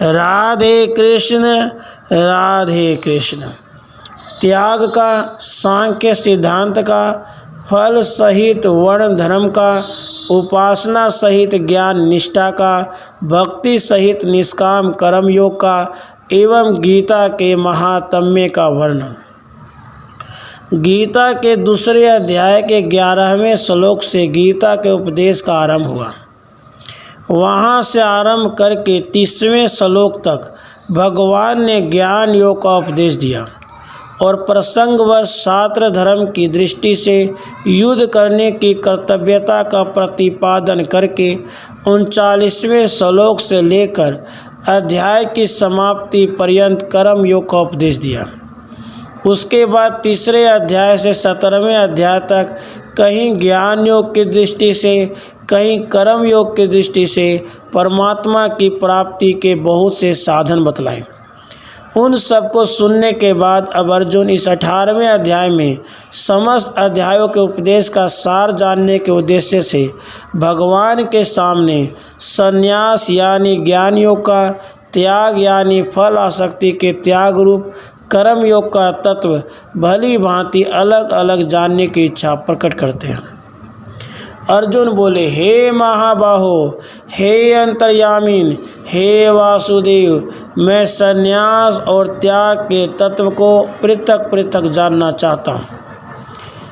राधे कृष्ण राधे कृष्ण। त्याग का, सांख्य सिद्धांत का, फल सहित वर्ण धर्म का, उपासना सहित ज्ञान निष्ठा का, भक्ति सहित निष्काम कर्म योग का एवं गीता के महात्म्य का वर्णन। गीता के दूसरे अध्याय के 11वें श्लोक से गीता के उपदेश का आरंभ हुआ। वहाँ से आरंभ करके 30वें श्लोक तक भगवान ने ज्ञान योग का उपदेश दिया और प्रसंगवश छात्र धर्म की दृष्टि से युद्ध करने की कर्तव्यता का प्रतिपादन करके 39वें श्लोक से लेकर अध्याय की समाप्ति पर्यंत कर्म योग का उपदेश दिया। उसके बाद तीसरे अध्याय से 17वें अध्याय तक कहीं ज्ञान योग की दृष्टि से, कहीं कर्म योग की दृष्टि से परमात्मा की प्राप्ति के बहुत से साधन बतलाए। उन सबको सुनने के बाद अब अर्जुन इस 18वें अध्याय में समस्त अध्यायों के उपदेश का सार जानने के उद्देश्य से भगवान के सामने संन्यास यानी ज्ञान योग का, त्याग यानी फल आसक्ति के त्याग रूप कर्म योग का तत्व भली भांति अलग अलग जानने की इच्छा प्रकट करते हैं। अर्जुन बोले, हे महाबाहो, हे अंतर्यामीन, हे वासुदेव, मैं संन्यास और त्याग के तत्व को पृथक पृथक जानना चाहता हूँ।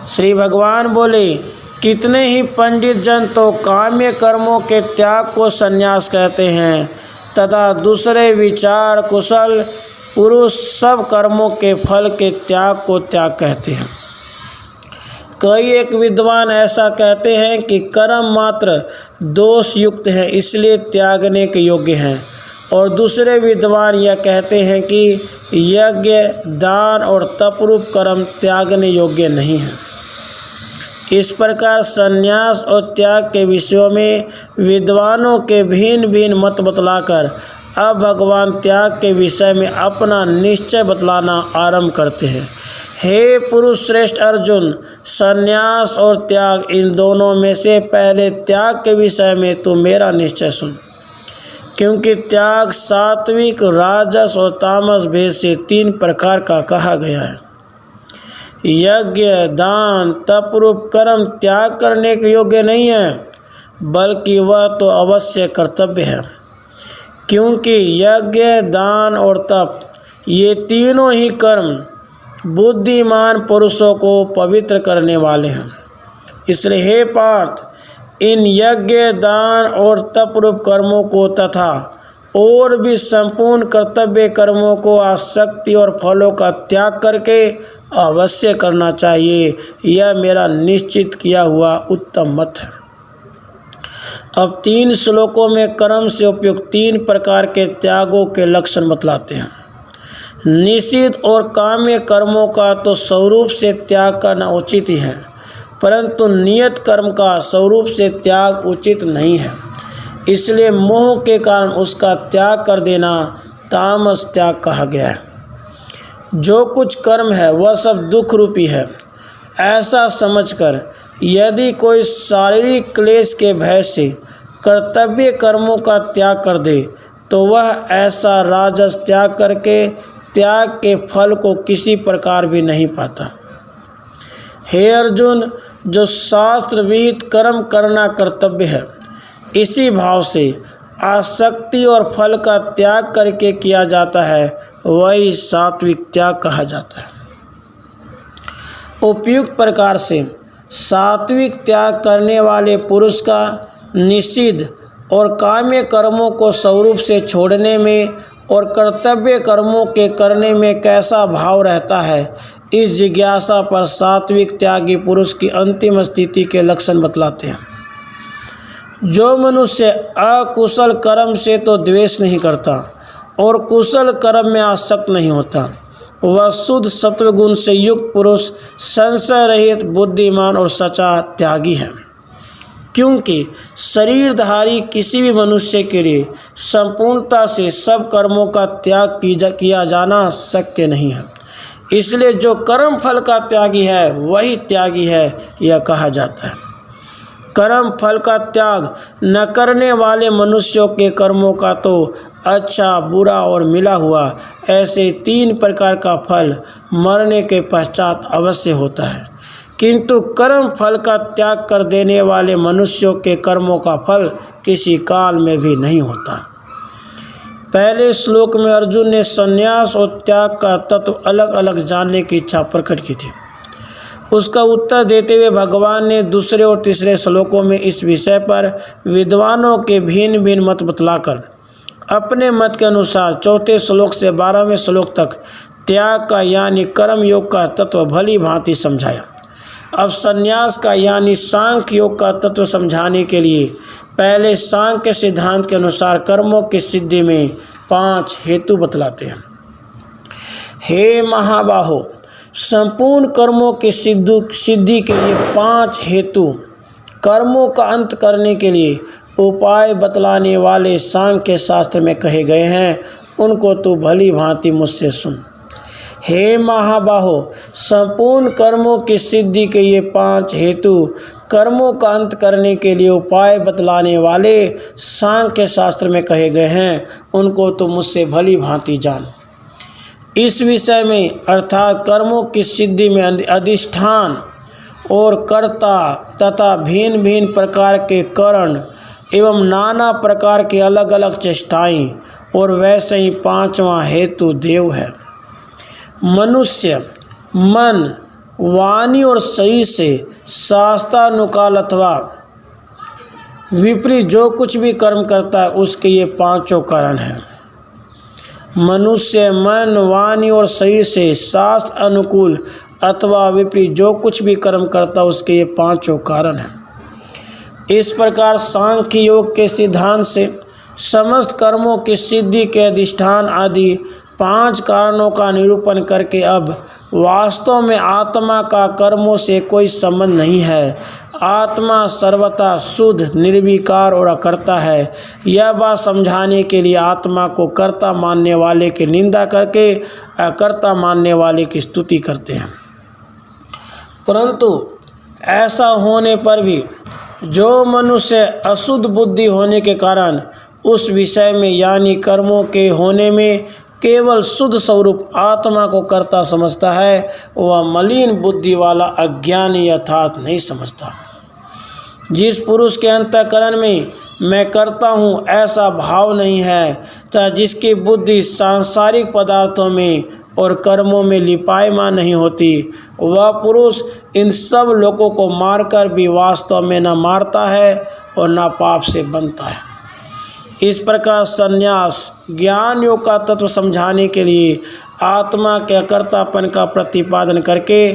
श्री भगवान बोले, कितने ही पंडित जन तो काम्य कर्मों के त्याग को संन्यास कहते हैं तथा दूसरे विचार कुशल पुरुष सब कर्मों के फल के त्याग को त्याग कहते हैं। कई एक विद्वान ऐसा कहते हैं कि कर्म मात्र दोष युक्त है इसलिए त्यागने के योग्य हैं, और दूसरे विद्वान यह कहते हैं कि यज्ञ, दान और तपरूप कर्म त्यागने योग्य नहीं है। इस प्रकार संन्यास और त्याग के विषयों में विद्वानों के भिन्न भिन्न मत बतलाकर अब भगवान त्याग के विषय में अपना निश्चय बतलाना आरंभ करते हैं। हे पुरुष श्रेष्ठ अर्जुन, संन्यास और त्याग इन दोनों में से पहले त्याग के विषय में तू मेरा निश्चय सुन, क्योंकि त्याग सात्विक, राजस और तामस भेद से 3 प्रकार का कहा गया है। यज्ञ, दान, तपरूप कर्म त्याग करने के योग्य नहीं है, बल्कि वह तो अवश्य कर्तव्य है, क्योंकि यज्ञ, दान और तप ये तीनों ही कर्म बुद्धिमान पुरुषों को पवित्र करने वाले हैं। इसलिए हे पार्थ, इन यज्ञ, दान और तपरूप कर्मों को तथा और भी संपूर्ण कर्तव्य कर्मों को आसक्ति और फलों का त्याग करके अवश्य करना चाहिए। यह मेरा निश्चित किया हुआ उत्तम मत है। अब 3 श्लोकों में कर्म से उपयुक्त 3 प्रकार के त्यागों के लक्षण बतलाते हैं। निषिद्ध और काम्य कर्मों का तो स्वरूप से त्याग करना उचित ही है, परंतु नियत कर्म का स्वरूप से त्याग उचित नहीं है, इसलिए मोह के कारण उसका त्याग कर देना तामस त्याग कहा गया है। जो कुछ कर्म है वह सब दुख रूपी है, ऐसा समझकर यदि कोई शारीरिक क्लेश के भय से कर्तव्य कर्मों का त्याग कर दे तो वह ऐसा राजस त्याग करके त्याग के फल को किसी प्रकार भी नहीं पाता। हे अर्जुन, जो शास्त्र विहित कर्म करना कर्तव्य है, इसी भाव से आसक्ति और फल का त्याग करके किया जाता है, वही सात्विक त्याग कहा जाता है। उपयुक्त प्रकार से सात्विक त्याग करने वाले पुरुष का निषिद्ध और काम्य कर्मों को स्वरूप से छोड़ने में और कर्तव्य कर्मों के करने में कैसा भाव रहता है, इस जिज्ञासा पर सात्विक त्यागी पुरुष की अंतिम स्थिति के लक्षण बतलाते हैं। जो मनुष्य अकुशल कर्म से तो द्वेष नहीं करता और कुशल कर्म में आसक्त नहीं होता, वह शुद्ध सत्वगुण से युक्त पुरुष संशय रहित, बुद्धिमान और सच्चा त्यागी है। क्योंकि शरीरधारी किसी भी मनुष्य के लिए संपूर्णता से सब कर्मों का त्याग किया जाना शक्य नहीं है, इसलिए जो कर्म फल का त्यागी है वही त्यागी है यह कहा जाता है। कर्म फल का त्याग न करने वाले मनुष्यों के कर्मों का तो अच्छा, बुरा और मिला हुआ, ऐसे 3 प्रकार का फल मरने के पश्चात अवश्य होता है। किंतु कर्म फल का त्याग कर देने वाले मनुष्यों के कर्मों का फल किसी काल में भी नहीं होता। पहले श्लोक में अर्जुन ने संन्यास और त्याग का तत्व अलग अलग जानने की इच्छा प्रकट की थी। उसका उत्तर देते हुए भगवान ने दूसरे और तीसरे श्लोकों में इस विषय पर विद्वानों के भिन्न भिन्न मत बतलाकर अपने मत के अनुसार 4 श्लोक से 12वें श्लोक तक त्याग का यानी कर्म योग का तत्व भली भांति समझाया। अब संन्यास का यानी सांख्य योग का तत्व समझाने के लिए पहले सांख्य सिद्धांत के अनुसार कर्मों की सिद्धि में 5 हेतु बतलाते हैं। हे महाबाहो, संपूर्ण कर्मों की सिद्धि के लिए 5 हेतु कर्मों का अंत करने के लिए उपाय बतलाने वाले सांख्य शास्त्र में कहे गए हैं, उनको तू भली भांति मुझसे सुन। हे महाबाहो, संपूर्ण कर्मों की सिद्धि के ये 5 हेतु कर्मों का अंत करने के लिए उपाय बतलाने वाले सांख्य शास्त्र में कहे गए हैं, उनको तो मुझसे भली भांति जान। इस विषय में अर्थात कर्मों की सिद्धि में अधिष्ठान और कर्ता तथा भिन्न भिन्न प्रकार के कारण एवं नाना प्रकार के अलग अलग चेष्टाएं और वैसे ही 5वां हेतु देव है। मनुष्य मन, वाणी और शरीर से शास्त्रानुकाल अथवा विपरीत जो कुछ भी कर्म करता है उसके ये 5 कारण हैं। मनुष्य मन, वाणी और शरीर से शास्त्र अनुकूल अथवा विपरीत जो कुछ भी कर्म करता है उसके ये 5 कारण हैं। इस प्रकार सांख्य योग के सिद्धांत से समस्त कर्मों की सिद्धि के अधिष्ठान आदि 5 कारणों का निरूपण करके अब वास्तव में आत्मा का कर्मों से कोई संबंध नहीं है, आत्मा सर्वथा शुद्ध, निर्विकार और अकर्ता है, यह बात समझाने के लिए आत्मा को कर्ता मानने वाले की निंदा करके अकर्ता मानने वाले की स्तुति करते हैं। परंतु ऐसा होने पर भी जो मनुष्य अशुद्ध बुद्धि होने के कारण उस विषय में यानी कर्मों के होने में केवल शुद्ध स्वरूप आत्मा को कर्ता समझता है, वह मलिन बुद्धि वाला अज्ञानी यथार्थ नहीं समझता। जिस पुरुष के अंतःकरण में मैं करता हूँ ऐसा भाव नहीं है तथा जिसकी बुद्धि सांसारिक पदार्थों में और कर्मों में लिपायमान नहीं होती, वह पुरुष इन सब लोगों को मारकर भी वास्तव में न मारता है और न पाप से बनता है। इस प्रकार संन्यास ज्ञान योग का तत्व समझाने के लिए आत्मा के अकर्तापन का प्रतिपादन करके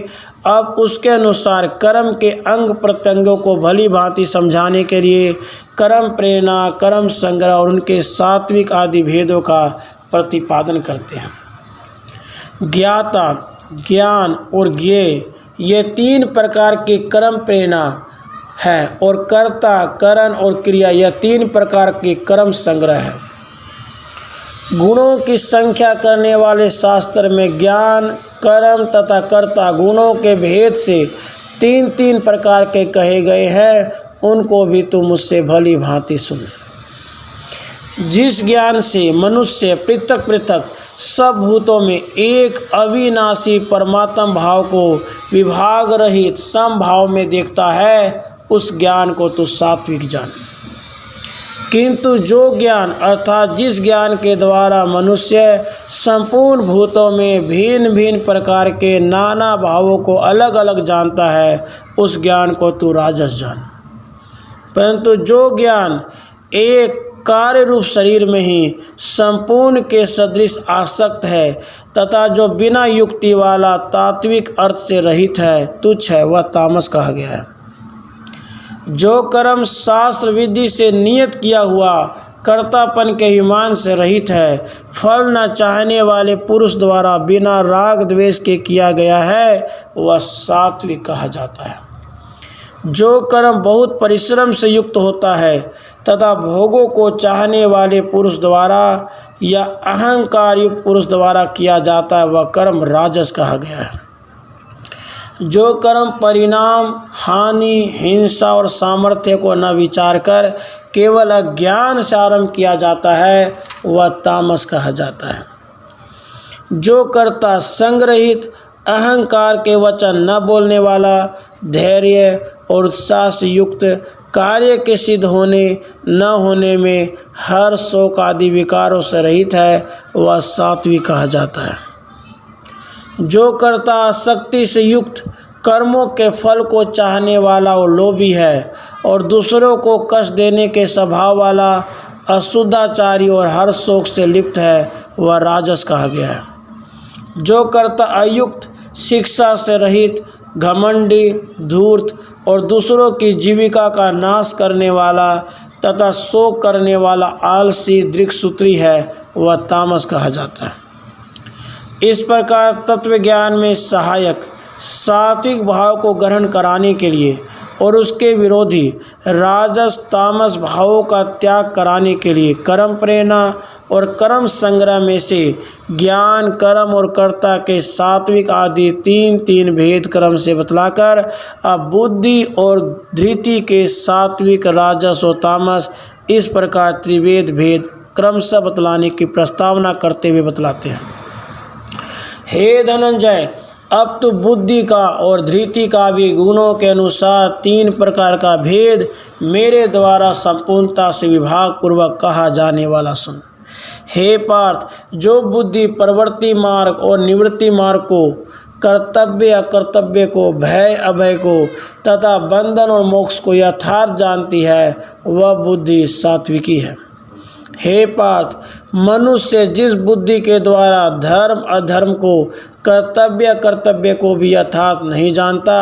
अब उसके अनुसार कर्म के अंग प्रत्यंगों को भली भांति समझाने के लिए कर्म प्रेरणा, कर्म संग्रह और उनके सात्विक आदि भेदों का प्रतिपादन करते हैं। ज्ञाता, ज्ञान और ज्ञेय ये 3 प्रकार की कर्म प्रेरणा है और कर्ता, करण और क्रिया यह 3 प्रकार के कर्म संग्रह है। गुणों की संख्या करने वाले शास्त्र में ज्ञान, कर्म तथा कर्ता गुणों के भेद से 3 प्रकार के कहे गए हैं, उनको भी तुम मुझसे भली भांति सुन। जिस ज्ञान से मनुष्य पृथक पृथक सब भूतों में एक अविनाशी परमात्म भाव को विभाग रहित समभाव में देखता है, उस ज्ञान को तो सात्विक जान। किंतु जो ज्ञान अर्थात जिस ज्ञान के द्वारा मनुष्य संपूर्ण भूतों में भिन्न भिन्न प्रकार के नाना भावों को अलग अलग जानता है, उस ज्ञान को तू राजस जान। परंतु जो ज्ञान एक कार्य रूप शरीर में ही संपूर्ण के सदृश आसक्त है तथा जो बिना युक्ति वाला तात्विक अर्थ से रहित है, तुच्छ है, वह तामस कहा गया है। जो कर्म शास्त्र विधि से नियत किया हुआ कर्तापन के अभिमान से रहित है, फल न चाहने वाले पुरुष द्वारा बिना राग द्वेष के किया गया है, वह सात्विक कहा जाता है। जो कर्म बहुत परिश्रम से युक्त होता है तथा भोगों को चाहने वाले पुरुष द्वारा या अहंकार युक्त पुरुष द्वारा किया जाता है, वह कर्म राजस कहा गया है। जो कर्म परिणाम, हानि, हिंसा और सामर्थ्य को न विचार कर केवल अज्ञान से आरंभ किया जाता है वह तामस कहा जाता है। जो कर्ता संग्रहित, अहंकार के वचन न बोलने वाला, धैर्य और उत्साह से युक्त, कार्य के सिद्ध होने न होने में हर शोक आदि विकारों से रहित है वह सात्विक कहा जाता है। जो कर्ता आसक्ति से युक्त, कर्मों के फल को चाहने वाला और लोभी है और दूसरों को कष्ट देने के स्वभाव वाला, अशुद्धाचारी और हर शोक से लिप्त है वह राजस कहा गया है। जो कर्ता अयुक्त, शिक्षा से रहित, घमंडी, धूर्त और दूसरों की जीविका का नाश करने वाला तथा शोक करने वाला आलसी, दृक्सूत्री है वह तामस कहा जाता है। इस प्रकार तत्व ज्ञान में सहायक सात्विक भाव को ग्रहण कराने के लिए और उसके विरोधी राजस तामस भावों का त्याग कराने के लिए कर्म प्रेरणा और कर्म संग्रह में से ज्ञान, कर्म और कर्ता के सात्विक आदि तीन भेद क्रम से बतलाकर अब बुद्धि और धृति के सात्विक, राजस और तामस इस प्रकार त्रिवेद भेद क्रमशः बतलाने की प्रस्तावना करते हुए बतलाते हैं। हे धनंजय, अब तो बुद्धि का और धृति का भी गुणों के अनुसार 3 प्रकार का भेद मेरे द्वारा संपूर्णता से विभाग पूर्वक कहा जाने वाला सुन। हे पार्थ, जो बुद्धि प्रवृत्ति मार्ग और निवृत्ति मार्ग को, कर्तव्य अकर्तव्य को, भय अभय को तथा बंधन और मोक्ष को यथार्थ जानती है वह बुद्धि सात्विकी है। हे पार्थ, मनुष्य जिस बुद्धि के द्वारा धर्म अधर्म को, कर्तव्य कर्तव्य को भी यथार्थ नहीं जानता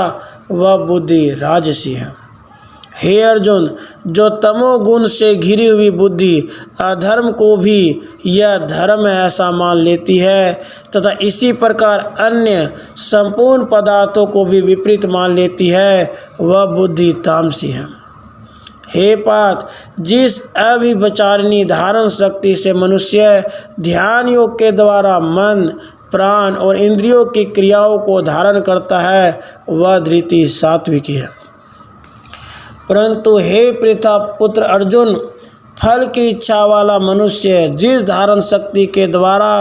वह बुद्धि राजसी है। हे अर्जुन, जो तमोगुण से घिरी हुई बुद्धि अधर्म को भी यह धर्म ऐसा मान लेती है तथा इसी प्रकार अन्य संपूर्ण पदार्थों को भी विपरीत मान लेती है वह बुद्धि तामसी है। हे पार्थ, जिस अविचारिणी धारण शक्ति से मनुष्य ध्यान योग के द्वारा मन, प्राण और इंद्रियों की क्रियाओं को धारण करता है वह धृति सात्विकी है। परंतु हे पृथा पुत्र अर्जुन, फल की इच्छा वाला मनुष्य जिस धारण शक्ति के द्वारा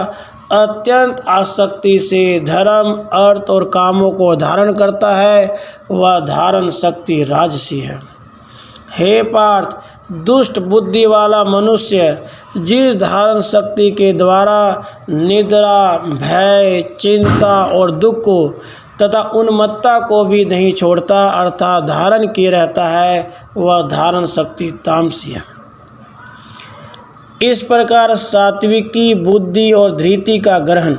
अत्यंत आसक्ति से धर्म, अर्थ और कामों को धारण करता है वह धारण शक्ति राजसी है। हे पार्थ, दुष्ट बुद्धि वाला मनुष्य जिस धारण शक्ति के द्वारा निद्रा, भय, चिंता और दुख को तथा उन्मत्ता को भी नहीं छोड़ता अर्थात धारण किए रहता है वह धारण शक्ति तामसी है। इस प्रकार सात्विकी बुद्धि और धृति का ग्रहण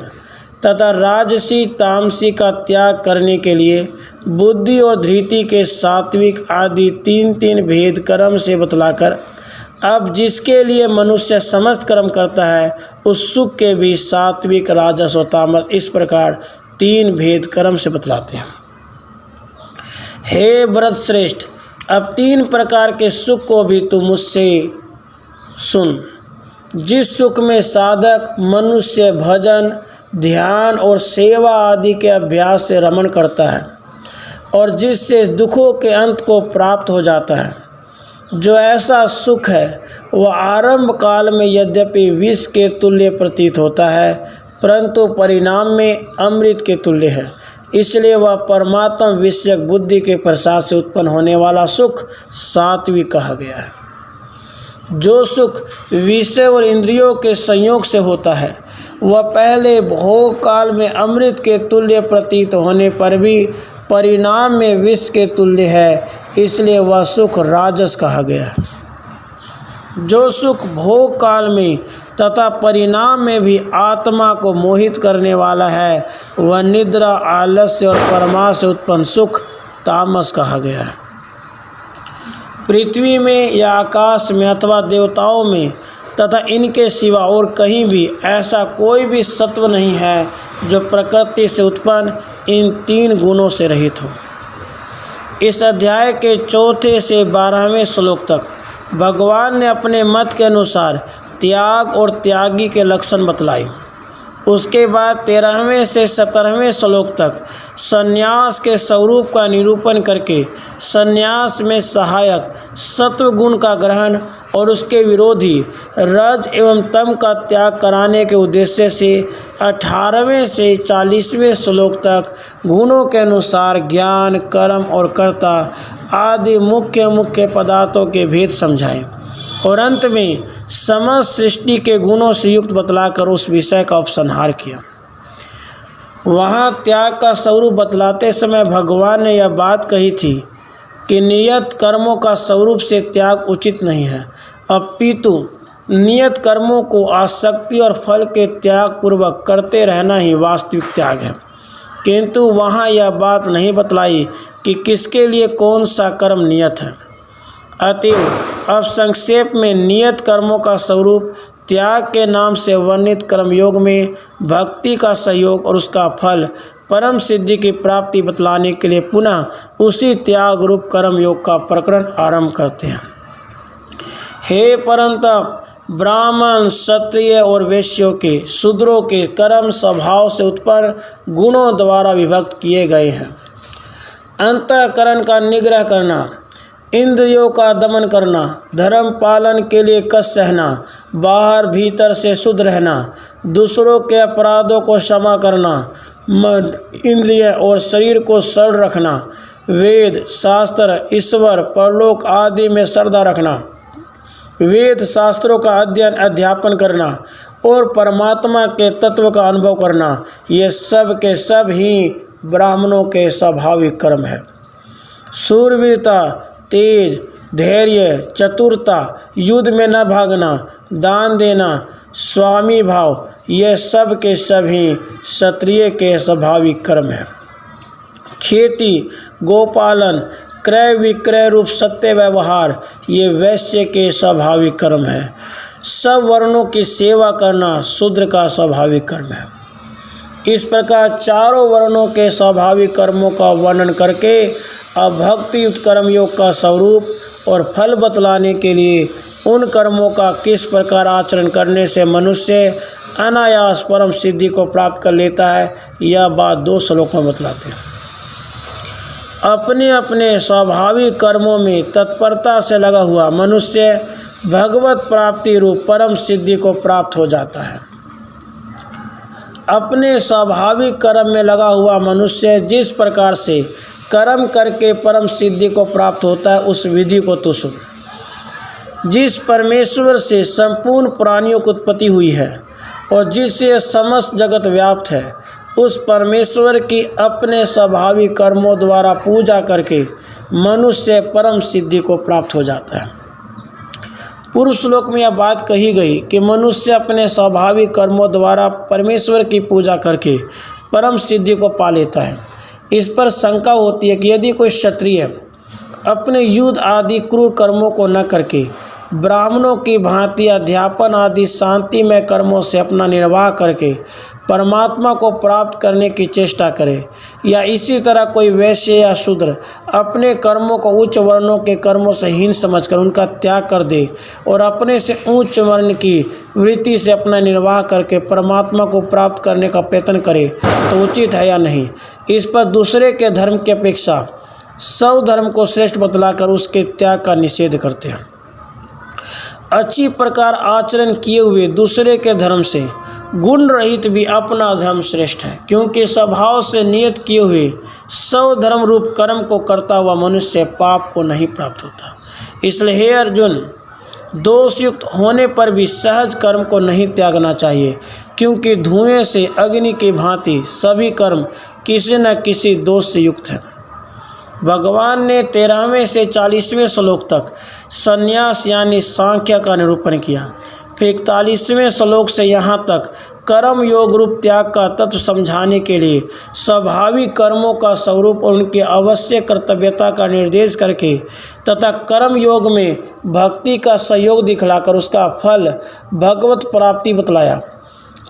तथा राजसी तामसी का त्याग करने के लिए बुद्धि और धृति के सात्विक आदि 3 भेद कर्म से बतलाकर अब जिसके लिए मनुष्य समस्त कर्म करता है उस सुख के भी सात्विक, राजस और तामस इस प्रकार 3 भेद कर्म से बतलाते हैं। हे भरत श्रेष्ठ, अब 3 प्रकार के सुख को भी तू मुझसे सुन। जिस सुख में साधक मनुष्य भजन, ध्यान और सेवा आदि के अभ्यास से रमण करता है और जिससे दुखों के अंत को प्राप्त हो जाता है, जो ऐसा सुख है वह आरंभ काल में यद्यपि विष के तुल्य प्रतीत होता है परंतु परिणाम में अमृत के तुल्य है। इसलिए वह परमात्मा विषयक बुद्धि के प्रसाद से उत्पन्न होने वाला सुख सात्विक कहा गया है। जो सुख विषय और इंद्रियों के संयोग से होता है वह पहले भोग काल में अमृत के तुल्य प्रतीत होने पर भी परिणाम में विष के तुल्य है, इसलिए वह सुख राजस कहा गया है। जो सुख भोग काल में तथा परिणाम में भी आत्मा को मोहित करने वाला है वह निद्रा, आलस्य और परमार्थ से उत्पन्न सुख तामस कहा गया है। पृथ्वी में या आकाश में अथवा देवताओं में तथा इनके सिवा और कहीं भी ऐसा कोई भी सत्व नहीं है जो प्रकृति से उत्पन्न इन 3 गुणों से रहित हो। इस अध्याय के 4 से 12वें श्लोक तक भगवान ने अपने मत के अनुसार त्याग और त्यागी के लक्षण बतलाए। उसके बाद 13वें से 17वें श्लोक तक संन्यास के स्वरूप का निरूपण करके संन्यास में सहायक सत्व गुण का ग्रहण और उसके विरोधी रज एवं तम का त्याग कराने के उद्देश्य से 18वें से 40वें श्लोक तक गुणों के अनुसार ज्ञान, कर्म और कर्ता आदि मुख्य पदार्थों के भेद समझाए और अंत में समस्त सृष्टि के गुणों से युक्त बतलाकर उस विषय का उपसंहार किया। वहाँ त्याग का स्वरूप बतलाते समय भगवान ने यह बात कही थी कि नियत कर्मों का स्वरूप से त्याग उचित नहीं है, अपितु नियत कर्मों को आसक्ति और फल के त्याग पूर्वक करते रहना ही वास्तविक त्याग है। किंतु वहाँ यह बात नहीं बतलाई कि किसके लिए कौन सा कर्म नियत है। अतएव अब संक्षेप में नियत कर्मों का स्वरूप त्याग के नाम से वर्णित कर्मयोग में भक्ति का सहयोग और उसका फल परम सिद्धि की प्राप्ति बतलाने के लिए पुनः उसी त्याग रूप कर्मयोग का प्रकरण आरंभ करते हैं। हे परंतप, ब्राह्मण, क्षत्रिय और वैश्यों के, शूद्रों के कर्म स्वभाव से उत्पन्न गुणों द्वारा विभक्त किए गए हैं। अंतःकरण का निग्रह करना, इंद्रियों का दमन करना, धर्म पालन के लिए कष्ट सहना, बाहर भीतर से शुद्ध रहना, दूसरों के अपराधों को क्षमा करना, मन, इंद्रिय और शरीर को सरल रखना, वेद, शास्त्र, ईश्वर, परलोक आदि में श्रद्धा रखना, वेद शास्त्रों का अध्ययन अध्यापन करना और परमात्मा के तत्व का अनुभव करना, ये सब के सब ही ब्राह्मणों के स्वाभाविक कर्म है। शूरवीरता, तेज, धैर्य, चतुरता, युद्ध में न भागना, दान देना, स्वामी भाव, ये सब के सभी क्षत्रिय के स्वाभाविक कर्म है। खेती, गोपालन, क्रय विक्रय रूप सत्य व्यवहार, ये वैश्य के स्वाभाविक कर्म है। सब वर्णों की सेवा करना शूद्र का स्वाभाविक कर्म है। इस प्रकार चारों वर्णों के स्वाभाविक कर्मों का वर्णन करके अब भक्ति युक्त कर्मयोग का स्वरूप और फल बतलाने के लिए उन कर्मों का किस प्रकार आचरण करने से मनुष्य अनायास परम सिद्धि को प्राप्त कर लेता है, यह बात 2 श्लोक में बतलाते हैं। अपने अपने स्वाभाविक कर्मों में तत्परता से लगा हुआ मनुष्य भगवत प्राप्ति रूप परम सिद्धि को प्राप्त हो जाता है। अपने स्वाभाविक कर्म में लगा हुआ मनुष्य जिस प्रकार से कर्म करके परम सिद्धि को प्राप्त होता है, उस विधि को तो सुन। जिस परमेश्वर से संपूर्ण प्राणियों की उत्पत्ति हुई है और जिससे समस्त जगत व्याप्त है, उस परमेश्वर की अपने स्वाभाविक कर्मों द्वारा पूजा करके मनुष्य परम सिद्धि को प्राप्त हो जाता है। पूर्व श्लोक में यह बात कही गई कि मनुष्य अपने स्वाभाविक कर्मों द्वारा परमेश्वर की पूजा करके परम सिद्धि को पा लेता है। इस पर शंका होती है कि यदि कोई क्षत्रिय अपने युद्ध आदि क्रूर कर्मों को न करके ब्राह्मणों की भांति अध्यापन आदि शांतिमय कर्मों से अपना निर्वाह करके परमात्मा को प्राप्त करने की चेष्टा करे, या इसी तरह कोई वैश्य या शूद्र अपने कर्मों को उच्च वर्णों के कर्मों से हीन समझकर उनका त्याग कर दे और अपने से उच्च वर्ण की वृत्ति से अपना निर्वाह करके परमात्मा को प्राप्त करने का प्रयत्न करे, तो उचित है या नहीं। इस पर दूसरे के धर्म की अपेक्षा सब धर्म को श्रेष्ठ बतलाकर उसके त्याग का निषेध करते हैं। अच्छी प्रकार आचरण किए हुए दूसरे के धर्म से गुण रहित भी अपना धर्म श्रेष्ठ है, क्योंकि स्वभाव से नियत किए हुए सब धर्म रूप कर्म को करता हुआ मनुष्य पाप को नहीं प्राप्त होता। इसलिए हे अर्जुन, दोषयुक्त होने पर भी सहज कर्म को नहीं त्यागना चाहिए, क्योंकि धुएं से अग्नि की भांति सभी कर्म किसी न किसी दोष से युक्त है। भगवान ने 13वें से 40वें श्लोक तक संन्यास यानी सांख्य का निरूपण किया। फिर 41वें श्लोक से यहाँ तक कर्म योग रूप त्याग का तत्व समझाने के लिए स्वाभाविक कर्मों का स्वरूप और उनकी आवश्यक कर्तव्यता का निर्देश करके तथा कर्म योग में भक्ति का सहयोग दिखलाकर उसका फल भगवत प्राप्ति बतलाया।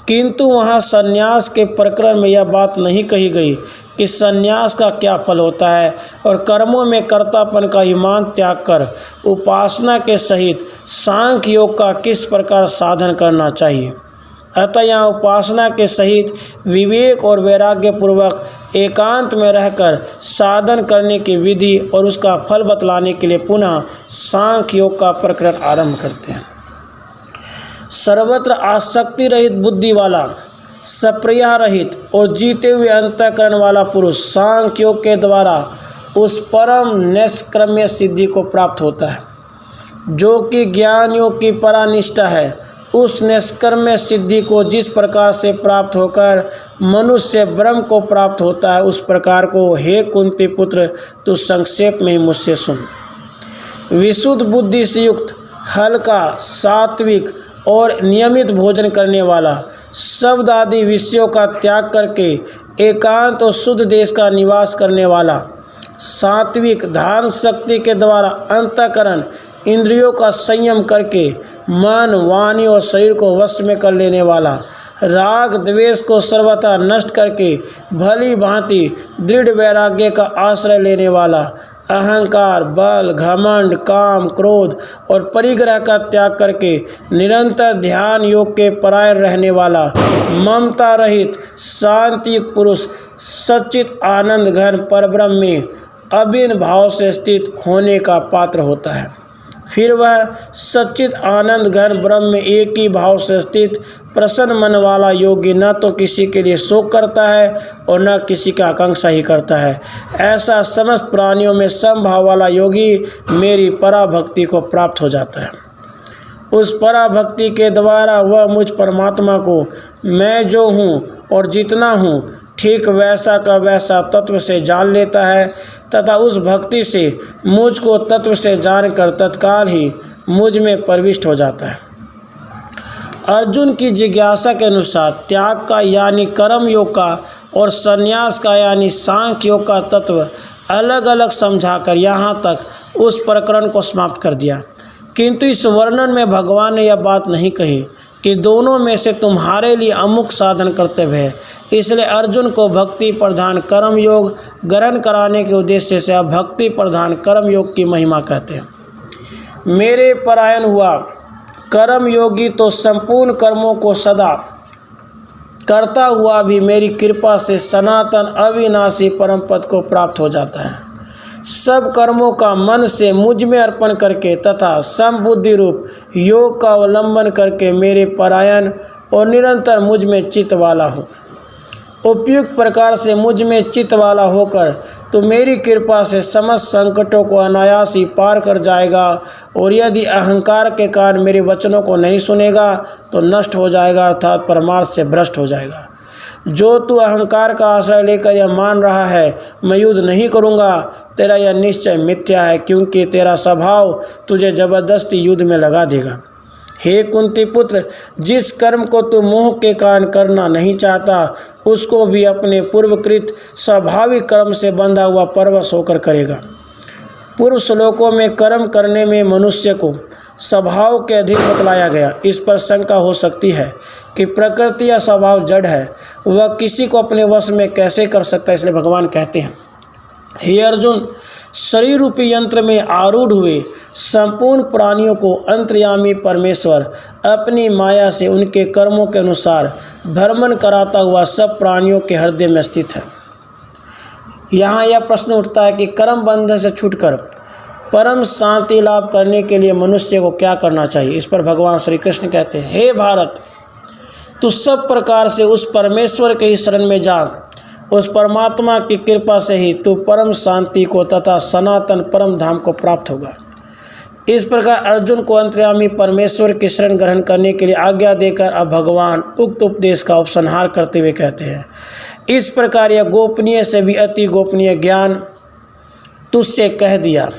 किंतु वहाँ संन्यास के प्रकरण में यह बात नहीं कही गई कि संन्यास का क्या फल होता है और कर्मों में कर्तापन का ईमान त्याग कर उपासना के सहित सांख्य योग का किस प्रकार साधन करना चाहिए। अतः यहाँ उपासना के सहित विवेक और वैराग्य पूर्वक एकांत में रहकर साधन करने की विधि और उसका फल बतलाने के लिए पुनः सांख्य योग का प्रकरण आरंभ करते हैं। सर्वत्र आसक्ति रहित बुद्धि वाला, सप्रिया रहित और जीते हुए अंतःकरण वाला पुरुष सांख्य योग के द्वारा उस परम निष्क्रम्य सिद्धि को प्राप्त होता है जो कि ज्ञान योग की परानिष्ठा है। उस निष्कर्म्य सिद्धि को जिस प्रकार से प्राप्त होकर मनुष्य ब्रह्म को प्राप्त होता है, उस प्रकार को हे कुंती पुत्र तू संक्षेप में ही मुझसे सुन। विशुद्ध बुद्धि से युक्त, हल्का, सात्विक और नियमित भोजन करने वाला, शब्द आदि विषयों का त्याग करके एकांत और शुद्ध देश का निवास करने वाला, सात्विक धारण शक्ति के द्वारा अंतःकरण इंद्रियों का संयम करके मन, वाणी और शरीर को वश में कर लेने वाला, राग द्वेष को सर्वथा नष्ट करके भली भांति दृढ़ वैराग्य का आश्रय लेने वाला, अहंकार, बल, घमंड, काम, क्रोध और परिग्रह का त्याग करके निरंतर ध्यान योग के परायण रहने वाला, ममता रहित शांति पुरुष सच्चित आनंद घन परब्रह्म में अभिन्न भाव से स्थित होने का पात्र होता है। फिर वह सच्चित आनंद घन ब्रह्म में एक ही भाव से स्थित प्रसन्न मन वाला योगी न तो किसी के लिए शोक करता है और न किसी का आकांक्षा ही करता है। ऐसा समस्त प्राणियों में समभाव वाला योगी मेरी पराभक्ति को प्राप्त हो जाता है। उस पराभक्ति के द्वारा वह मुझ परमात्मा को मैं जो हूँ और जितना हूँ ठीक वैसा का वैसा तत्व से जान लेता है तथा उस भक्ति से मुझ को तत्व से जानकर तत्काल ही मुझ में प्रविष्ट हो जाता है। अर्जुन की जिज्ञासा के अनुसार त्याग का यानी कर्म योग का और संन्यास का यानी सांख्य योग का तत्व अलग अलग समझाकर यहाँ तक उस प्रकरण को समाप्त कर दिया। किंतु इस वर्णन में भगवान ने यह बात नहीं कही कि दोनों में से तुम्हारे लिए अमुक साधन कर्तव्य है। इसलिए अर्जुन को भक्ति प्रधान कर्म योग ग्रहण कराने के उद्देश्य से अब भक्ति प्रधान कर्म योग की महिमा कहते हैं। मेरे परायण हुआ कर्म योगी तो संपूर्ण कर्मों को सदा करता हुआ भी मेरी कृपा से सनातन अविनाशी परम पद को प्राप्त हो जाता है। सब कर्मों का मन से मुझ में अर्पण करके तथा समबुद्धि रूप योग का अवलंबन करके मेरे परायण और निरंतर मुझ में चित्त वाला हो। उपयुक्त प्रकार से मुझ में चित्त वाला होकर तो मेरी कृपा से समस्त संकटों को अनायास ही पार कर जाएगा और यदि अहंकार के कारण मेरे वचनों को नहीं सुनेगा तो नष्ट हो जाएगा, अर्थात परमार्थ से भ्रष्ट हो जाएगा। जो तू अहंकार का आश्रय लेकर यह मान रहा है मैं युद्ध नहीं करूँगा, तेरा यह निश्चय मिथ्या है, क्योंकि तेरा स्वभाव तुझे जबरदस्ती युद्ध में लगा देगा। हे कुंती पुत्र, जिस कर्म को तू मोह के कारण करना नहीं चाहता उसको भी अपने पूर्वकृत स्वाभाविक कर्म से बंधा हुआ परवश होकर करेगा। पूर्व श्लोकों में कर्म करने में मनुष्य को स्वभाव के अधीन बतलाया गया। इस पर शंका हो सकती है कि प्रकृति या स्वभाव जड़ है, वह किसी को अपने वश में कैसे कर सकता है। इसलिए भगवान कहते हैं, हे अर्जुन, शरीर रूपी यंत्र में आरूढ़ हुए संपूर्ण प्राणियों को अंतर्यामी परमेश्वर अपनी माया से उनके कर्मों के अनुसार भ्रमण कराता हुआ सब प्राणियों के हृदय में स्थित है। यहाँ यह प्रश्न उठता है कि कर्म बंधन से छूटकर परम शांति लाभ करने के लिए मनुष्य को क्या करना चाहिए। इस पर भगवान श्री कृष्ण कहते हैं, हे भारत, तू सब प्रकार से उस परमेश्वर के ही शरण में जा। उस परमात्मा की कृपा से ही तू परम शांति को तथा सनातन परम धाम को प्राप्त होगा। इस प्रकार अर्जुन को अंतर्यामी परमेश्वर की शरण ग्रहण करने के लिए आज्ञा देकर अब भगवान उक्त उपदेश का उपसंहार करते हुए कहते हैं, इस प्रकार यह गोपनीय से भी अति गोपनीय ज्ञान तुझसे कह दिया।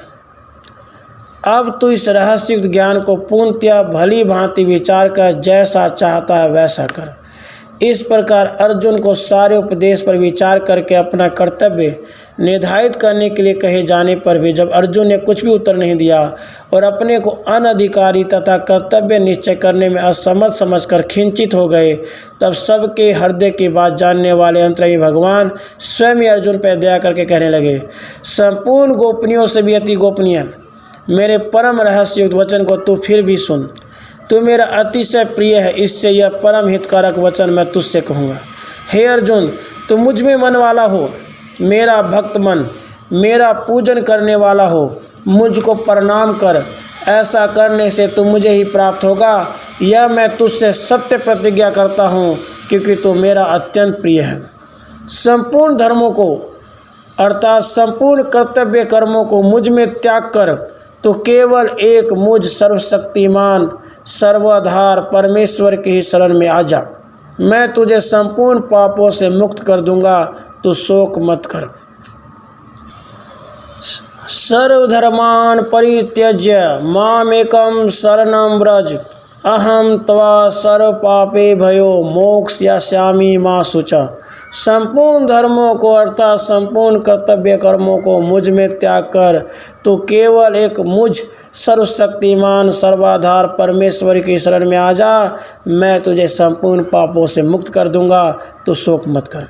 अब तू इस रहस्युक्त ज्ञान को पूर्णतया भली भांति विचार कर जैसा चाहता है वैसा कर। इस प्रकार अर्जुन को सारे उपदेश पर विचार करके अपना कर्तव्य निर्धारित करने के लिए कहे जाने पर भी जब अर्जुन ने कुछ भी उत्तर नहीं दिया और अपने को अनधिकारी तथा कर्तव्य निश्चय करने में असमर्थ समझकर खिंचित हो गए, तब सबके हृदय की बात जानने वाले अंतर्यामी भगवान स्वयं ही अर्जुन पर दया करके कहने लगे, संपूर्ण गोपनीयों से भी अति गोपनीय मेरे परम रहस्ययुक्त वचन को तू फिर भी सुन। तू मेरा अतिशय प्रिय है, इससे यह परम हितकारक वचन मैं तुझसे कहूँगा। हे अर्जुन, तू मुझ में मन वाला हो, मेरा भक्त मन, मेरा पूजन करने वाला हो, मुझको प्रणाम कर। ऐसा करने से तू मुझे ही प्राप्त होगा। यह मैं तुझसे सत्य प्रतिज्ञा करता हूँ, क्योंकि तू मेरा अत्यंत प्रिय है। संपूर्ण धर्मों को अर्थात संपूर्ण कर्तव्य कर्मों को मुझ में त्याग कर तो केवल एक मुझ सर्वशक्तिमान सर्वाधार परमेश्वर की ही शरण में आ जा। मैं तुझे संपूर्ण पापों से मुक्त कर दूंगा, तू शोक मत कर। सर्वधर्मान् परित्यज्य मामेकं शरणं व्रज, अहम त्वा सर्व पापे भयो मोक्षयिष्यामि मा शुचः। संपूर्ण धर्मों को अर्थात संपूर्ण कर्तव्य कर्मों को मुझ में त्याग कर तो केवल एक मुझ सर्वशक्तिमान सर्वाधार परमेश्वर की शरण में आ जा। मैं तुझे संपूर्ण पापों से मुक्त कर दूंगा, तो शोक मत कर।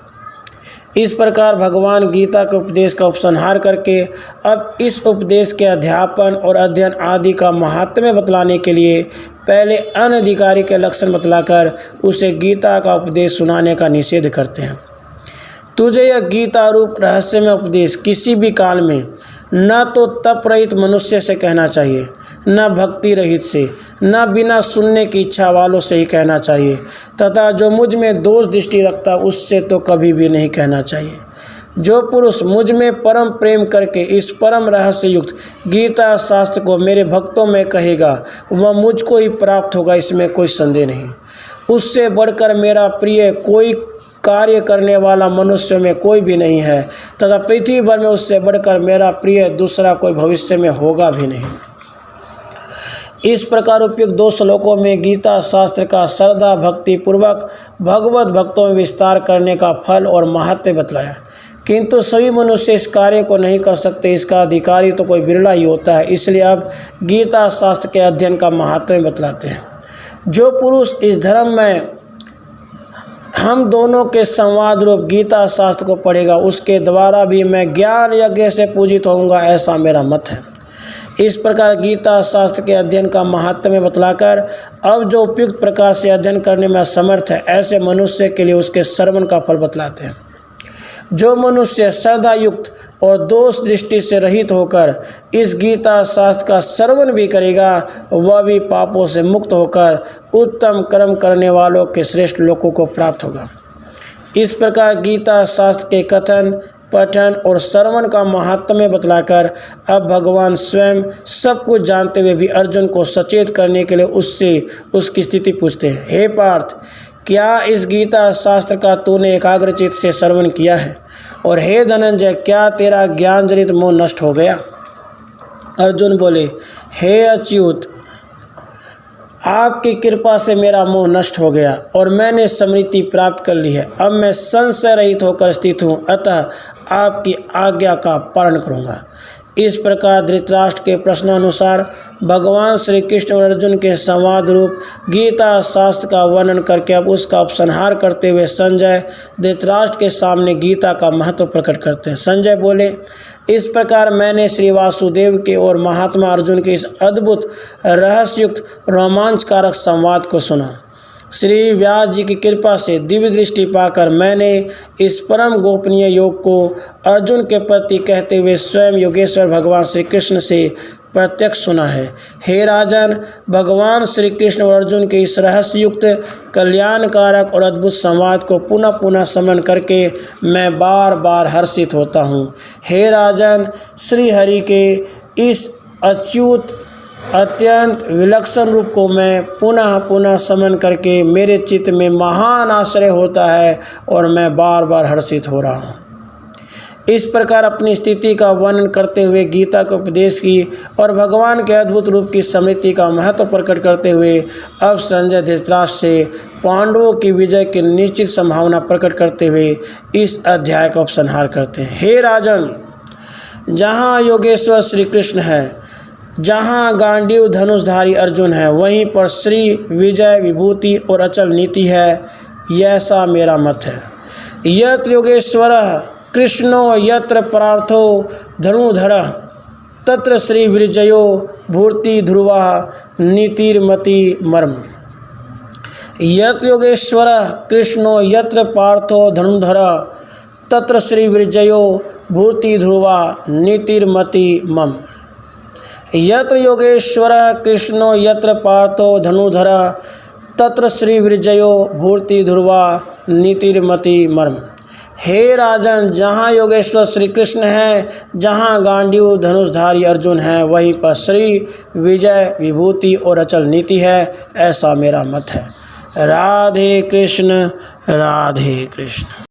इस प्रकार भगवान गीता के उपदेश का उपसंहार करके अब इस उपदेश के अध्यापन और अध्ययन आदि का महात्म्य बतलाने के लिए पहले अनधिकारी के लक्षण बतलाकर उसे गीता का उपदेश सुनाने का निषेध करते हैं। तुझे यह गीता रूप रहस्यमय उपदेश किसी भी काल में न तो तप रहित मनुष्य से कहना चाहिए, न भक्ति रहित से, न बिना सुनने की इच्छा वालों से ही कहना चाहिए, तथा जो मुझ में दोष दृष्टि रखता उससे तो कभी भी नहीं कहना चाहिए। जो पुरुष मुझ में परम प्रेम करके इस परम रहस्य युक्त गीता शास्त्र को मेरे भक्तों में कहेगा वह मुझको ही प्राप्त होगा, इसमें कोई संदेह नहीं। उससे बढ़कर मेरा प्रिय कोई कार्य करने वाला मनुष्य में कोई भी नहीं है, तथा पृथ्वी भर में उससे बढ़कर मेरा प्रिय दूसरा कोई भविष्य में होगा भी नहीं। इस प्रकार उपयुक्त 2 श्लोकों में गीता शास्त्र का श्रद्धा भक्ति पूर्वक भगवत भक्तों में विस्तार करने का फल और महत्व बतलाया, किंतु सभी मनुष्य इस कार्य को नहीं कर सकते। इसका अधिकारी तो कोई बिरला ही होता है। इसलिए अब गीता शास्त्र के अध्ययन का महत्व बतलाते हैं। जो पुरुष इस धर्म में हम दोनों के संवाद रूप गीता शास्त्र को पढ़ेगा उसके द्वारा भी मैं ज्ञान यज्ञ से पूजित होऊंगा, ऐसा मेरा मत है। इस प्रकार गीता शास्त्र के अध्ययन का महात्म्य बतलाकर अब जो उपयुक्त प्रकार से अध्ययन करने में असमर्थ है ऐसे मनुष्य के लिए उसके श्रवण का फल बतलाते हैं। जो मनुष्य श्रद्धा युक्त और दोष दृष्टि से रहित होकर इस गीता शास्त्र का श्रवण भी करेगा वह भी पापों से मुक्त होकर उत्तम कर्म करने वालों के श्रेष्ठ लोकों को प्राप्त होगा। इस प्रकार गीता शास्त्र के कथन पठन और श्रवण का महात्म्य बतलाकर अब भगवान स्वयं सब कुछ जानते हुए भी अर्जुन को सचेत करने के लिए उससे उसकी स्थिति पूछते हैं। हे पार्थ, क्या इस गीता शास्त्र का तूने एकाग्रचित से श्रवण किया है? और हे धनंजय, क्या तेरा ज्ञान जनित मोह नष्ट हो गया? अर्जुन बोले, हे अच्युत, आपकी कृपा से मेरा मोह नष्ट हो गया और मैंने समृद्धि प्राप्त कर ली है। अब मैं संशय रहित होकर स्थित हूँ, अतः आपकी आज्ञा का पालन करूँगा। इस प्रकार धृतराष्ट्र के प्रश्नानुसार भगवान श्री कृष्ण और अर्जुन के संवाद रूप गीता शास्त्र का वर्णन करके अब उसका उपसंहार करते हुए संजय धृतराष्ट्र के सामने गीता का महत्व प्रकट करते हैं। संजय बोले, इस प्रकार मैंने श्री वासुदेव के और महात्मा अर्जुन के इस अद्भुत रहस्युक्त रोमांचकारक संवाद को सुना। श्री व्यास जी की कृपा से दिव्य दृष्टि पाकर मैंने इस परम गोपनीय योग को अर्जुन के प्रति कहते हुए स्वयं योगेश्वर भगवान श्री कृष्ण से प्रत्यक्ष सुना है। हे राजन, भगवान श्री कृष्ण और अर्जुन के इस रहस्ययुक्त कल्याणकारक और अद्भुत संवाद को पुनः पुनः स्मरण करके मैं बार बार हर्षित होता हूँ। हे राजन, श्री हरि के इस अच्युत अत्यंत विलक्षण रूप को मैं पुनः पुनः स्मरण करके मेरे चित्त में महान आश्चर्य होता है और मैं बार बार हर्षित हो रहा हूँ। इस प्रकार अपनी स्थिति का वर्णन करते हुए गीता के उपदेश की और भगवान के अद्भुत रूप की स्मृति का महत्व प्रकट करते हुए अब संजय धृतराष्ट्र से पांडवों की विजय की निश्चित संभावना प्रकट करते हुए इस अध्याय का उपसंहार करते हैं। हे राजन, जहाँ योगेश्वर श्री कृष्ण है, जहाँ गांडीव धनुषधारी अर्जुन है, वहीं पर श्री विजय विभूति और अचल नीति है, ऐसा मेरा मत है। यत्र योगेश्वरः कृष्णो यत्र परार्थो धनुर्धरः तत्र श्री विरजयो भूर्ति ध्रुवा नीतिर्मति मर्म। यत्र योगेश्वर कृष्णो यत्र पार्थो धनुर्धर तत्र श्री विरजयो भूर्ति ध्रुवा नीतिर्मति मम। यत्र योगेश्वर कृष्णो यत्र पार्थो धनुर्धर तत्र श्री विरजयो भूर्ति ध्रुवा नीतिर्मति मर्म। हे राजन, जहाँ योगेश्वर श्री कृष्ण हैं, जहाँ गांडीव धनुषधारी अर्जुन हैं, वहीं पर श्री विजय विभूति और अचल नीति है, ऐसा मेरा मत है। राधे कृष्ण राधे कृष्ण।